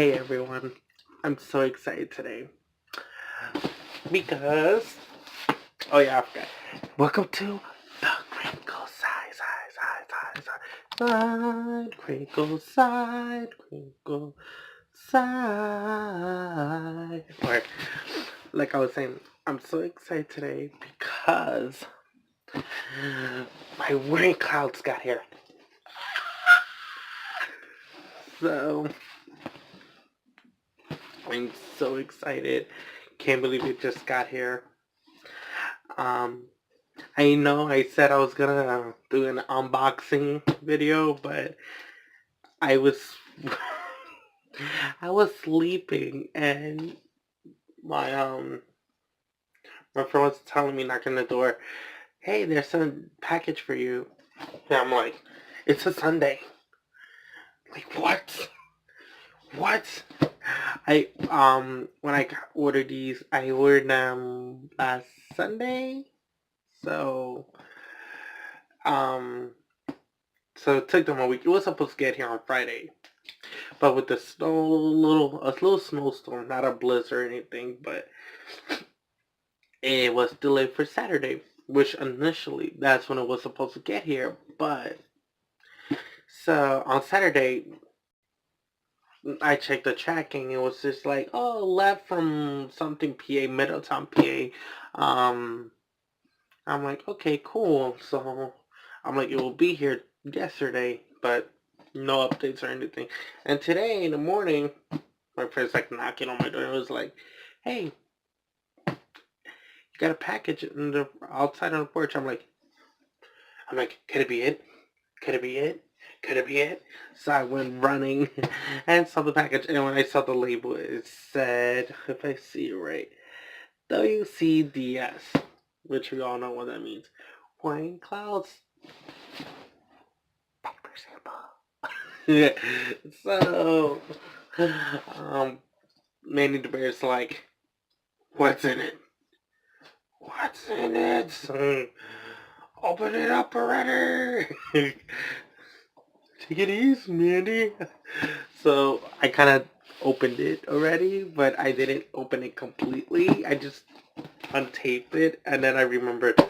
Hey everyone, I'm so excited today because, oh yeah, I forgot. Welcome to the Crinkle Side, Crinkle Side. Or, like I was saying, I'm so excited today because my rain clouds got here. So, I'm so excited. Can't believe it just got here. I know I said I was gonna do an unboxing video, but I was I was sleeping and my my friend was telling me, knocking on the door, hey, there's a package for you. And I'm like, it's a Sunday. Like what? What? When I ordered these, I ordered them last Sunday. So um so it took them a week. It was supposed to get here on Friday. But with the snow, a little snowstorm, not a blizzard or anything, but it was delayed for Saturday, which initially that's when it was supposed to get here. But so on Saturday, I checked the tracking. It was just like, oh, left from something PA, Middletown PA. I'm like, okay, cool. So I'm like, it will be here yesterday, but no updates or anything. And today in the morning, my friend's like knocking on my door. It was like, hey, you got a package in the outside on the porch. I'm like, could it be it? Could it be it? Could it be it? So I went running and saw the package. And when I saw the label, it said, if I see it right, WCDS, which we all know what that means. Rain clouds. Paper sample. So, Manny the Bear's like, what's in it? What's in it? Open it up already. Take it easy, Mandy. So I kind of opened it already, but I didn't open it completely. I just untaped it, and then I remembered,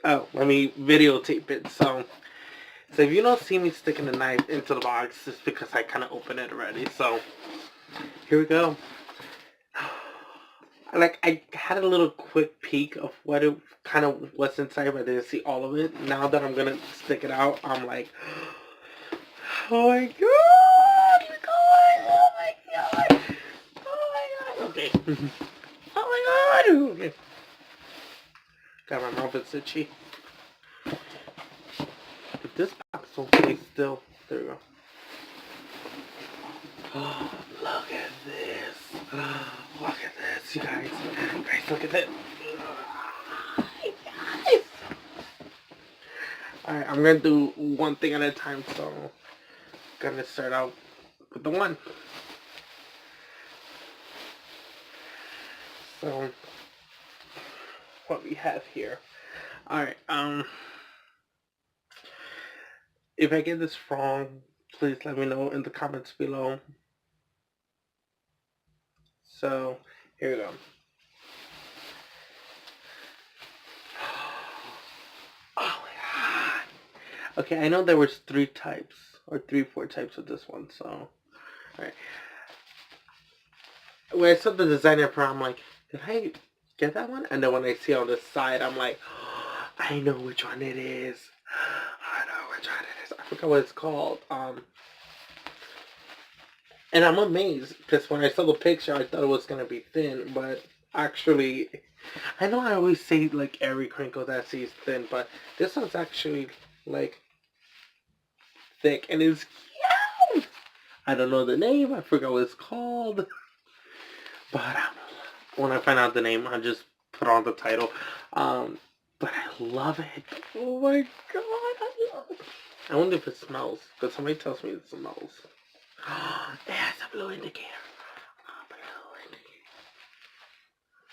oh, let me videotape it. So if you don't see me sticking the knife into the box, it's because I kind of opened it already. So here we go. Like, I had a little quick peek of what it kind of was inside, but I didn't see all of it. Now that I'm gonna stick it out, I'm like, oh my god! Oh my god! Oh my god! Okay. Oh my god! Okay. God, my mouth is itchy. If this box don't stay still, there we go. Oh, look at this! Look at this, you guys! Guys, look at this! Alright, I'm gonna do one thing at a time, so I'm gonna start out with the one. So, what we have here. Alright, if I get this wrong, please let me know in the comments below. So, here we go. Oh my god. Okay, I know there was 3 types, or 4 types of this one, so, alright. When I saw the designer pro, I'm like, did I get that one? And then when I see on the side, I'm like, oh, I know which one it is. I know which one it is. I forgot what it's called. And I'm amazed, because when I saw the picture, I thought it was going to be thin, but actually, I know I always say, like, every crinkle that I see is thin, but this one's actually, like, thick, and it's cute! I don't know the name, I forgot what it's called, but when I find out the name, I'll just put on the title. But I love it. Oh my god, I love it. I wonder if it smells, because somebody tells me it smells. It has a blue indicator.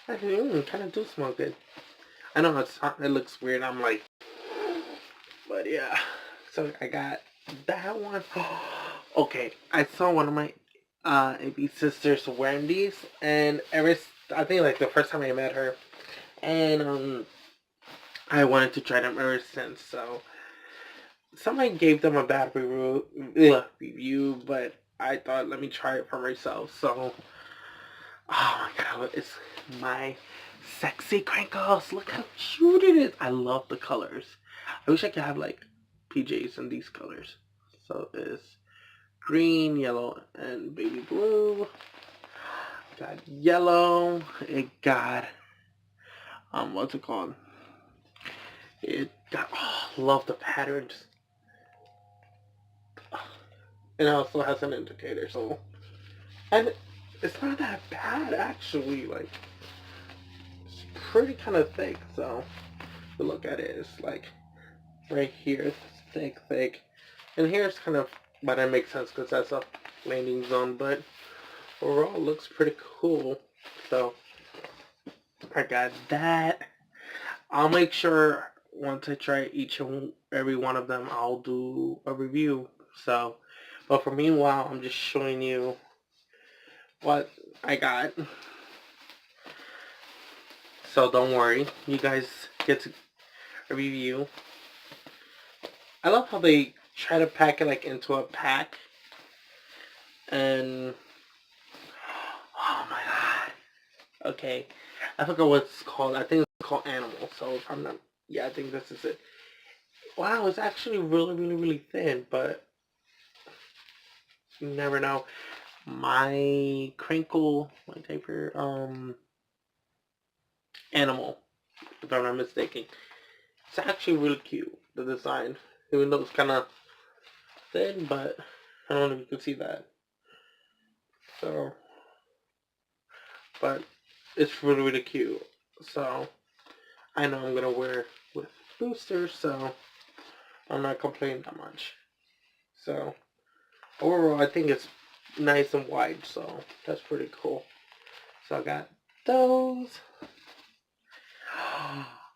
It kind of do smell good. I know it looks weird. I'm like, but yeah. So I got that one. Okay, I saw one of my AB sister's wearing these, and I think like the first time I met her, and I wanted to try them ever since. So somebody gave them a bad review, but I thought let me try it for myself. So, oh my god, it's my sexy crinkles. Look how cute it is. I love the colors. I wish I could have like PJs in these colors. So it's green, yellow, and baby blue. Got yellow. It got what's it called? It got love the patterns. It also has an indicator, so and it's not that bad actually. Like it's pretty kind of thick. So if you look at it, it's like right here, it's thick, and here's kind of, but that makes sense because that's a landing zone. But overall, it looks pretty cool. So I got that. I'll make sure once I try each and every one of them, I'll do a review. So, but for meanwhile, I'm just showing you what I got. So don't worry, you guys get to a review. I love how they try to pack it like into a pack. And oh my god. Okay. I forgot what it's called. I think it's called Animal. So if I'm not, yeah, I think this is it. Wow, it's actually really thin, but you never know. My diaper, Animal, if I'm not mistaken. It's actually really cute, the design. Even though it's kind of thin, but I don't know if you can see that. So, but it's really cute. So, I know I'm gonna wear with boosters, so I'm not complaining that much. So, overall, I think it's nice and wide, so that's pretty cool. So I got those.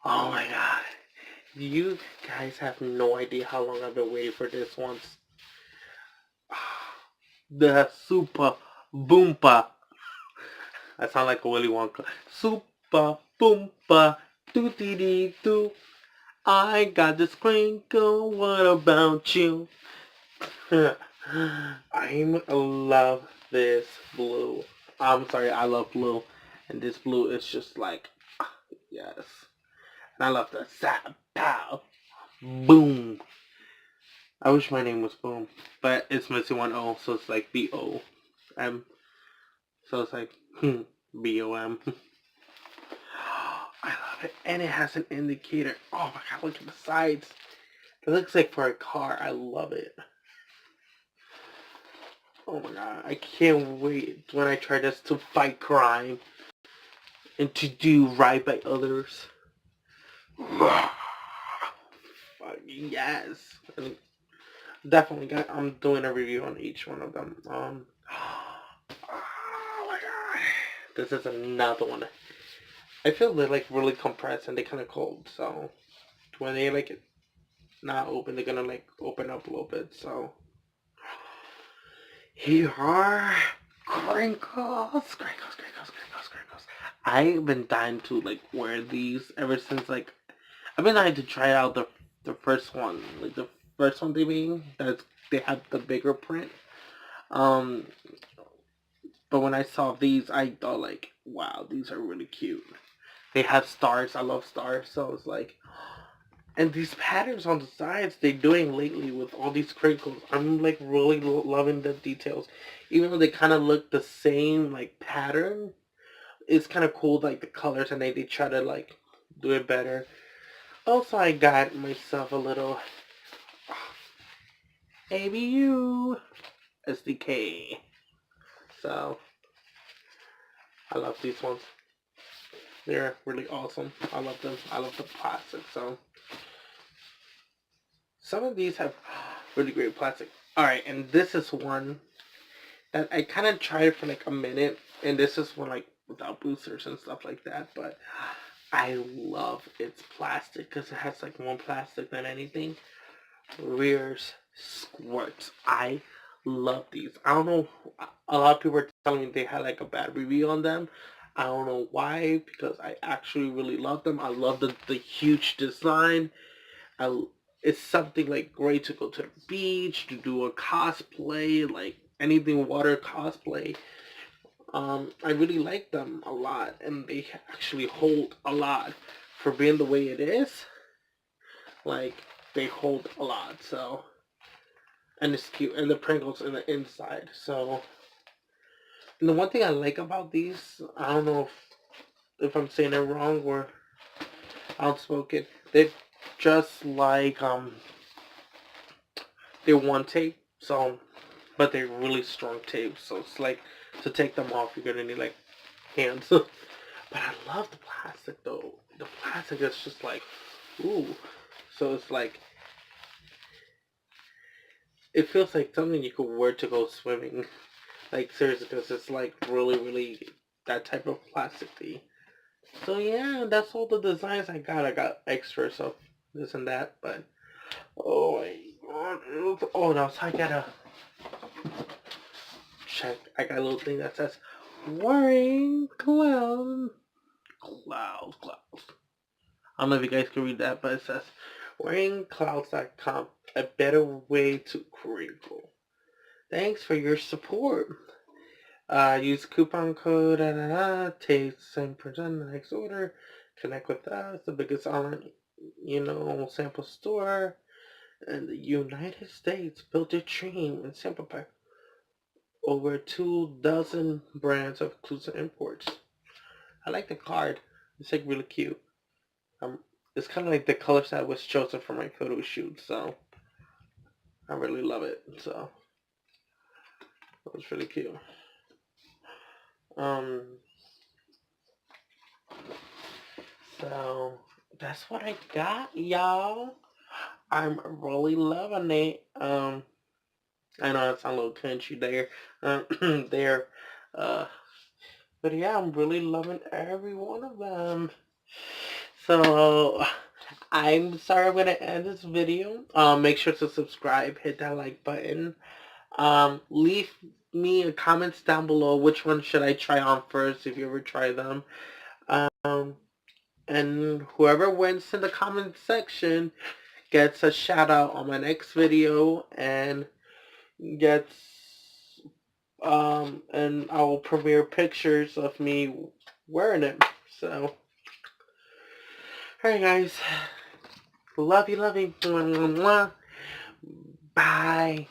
Oh my god. You guys have no idea how long I've been waiting for this one. The Super Boompa. I sound like a Willy Wonka. Super Boompa. Doo-dee-dee-doo. I got this crinkle. What about you? I love this blue. I'm sorry, I love blue. And this blue is just like, yes. And I love the zap, pow, boom. I wish my name was Boom. But it's missing one O, so it's like B-O-M. So it's like, B-O-M. I love it. And it has an indicator. Oh my god, look at the sides. It looks like for a car. I love it. Oh my god, I can't wait when I try this to fight crime and to do right by others. Fucking yes. And definitely, I'm doing a review on each one of them. Oh my god. This is another one. I feel they're like really compressed and they're kind of cold, so when they like not open, they're gonna like open up a little bit, so here are crinkles. I've been dying to like wear these ever since like I've been dying to try out the first one, like the first one they made. They have the bigger print. Um, but when I saw these, I thought like, wow, these are really cute. They have stars. I love stars, so it's like, and these patterns on the sides they're doing lately with all these crinkles. I'm like really loving the details, even though they kind of look the same like pattern. It's kind of cool like the colors, and they try to like do it better. Also, I got myself a little ABU SDK. So I love these ones. They're really awesome. I love them. I love the plastic. So some of these have really great plastic. Alright, and this is one that I kind of tried for like a minute. And this is one like without boosters and stuff like that. But I love its plastic because it has like more plastic than anything. Rears Squirts. I love these. I don't know. A lot of people are telling me they had like a bad review on them. I don't know why, because I actually really love them. I love the huge design. I, it's something like great to go to the beach, to do a cosplay, like anything water cosplay. I really like them a lot, and they actually hold a lot for being the way it is. Like they hold a lot, so and it's cute, and the Pringles in the inside. So, and the one thing I like about these, I don't know if I'm saying it wrong or outspoken, they're just like they're one tape, so but they're really strong tape. So it's like to take them off, you're gonna need like hands. But I love the plastic though. The plastic is just like, ooh. So it's like, it feels like something you could wear to go swimming. Like seriously, because it's like really, really that type of plastic. So yeah, that's all the designs I got. I got extras of this and that, but oh my god. Oh no, so I gotta check. I got a little thing that says wearing clouds. I don't know if you guys can read that, but it says wearingclouds.com, a better way to crinkle. Thanks for your support. Use coupon code take 7% the next order. Connect with us, the biggest online, sample store in the United States. Build your dream and sample pack. Over 2 dozen brands of exclusive imports. I like the card. It's like really cute. It's kind of like the colors that was chosen for my photo shoot, so I really love it. So it was really cute. Um, so that's what I got, y'all. I'm really loving it. I know it sounds a little country there, there, uh, but yeah, I'm really loving every one of them. So I'm sorry I'm gonna end this video. Make sure to subscribe, hit that like button. Leave me a comments down below which one should I try on first if you ever try them. Um, and whoever wins in the comment section gets a shout out on my next video and gets and I will premiere pictures of me wearing it. So, alright guys, love you. Bye.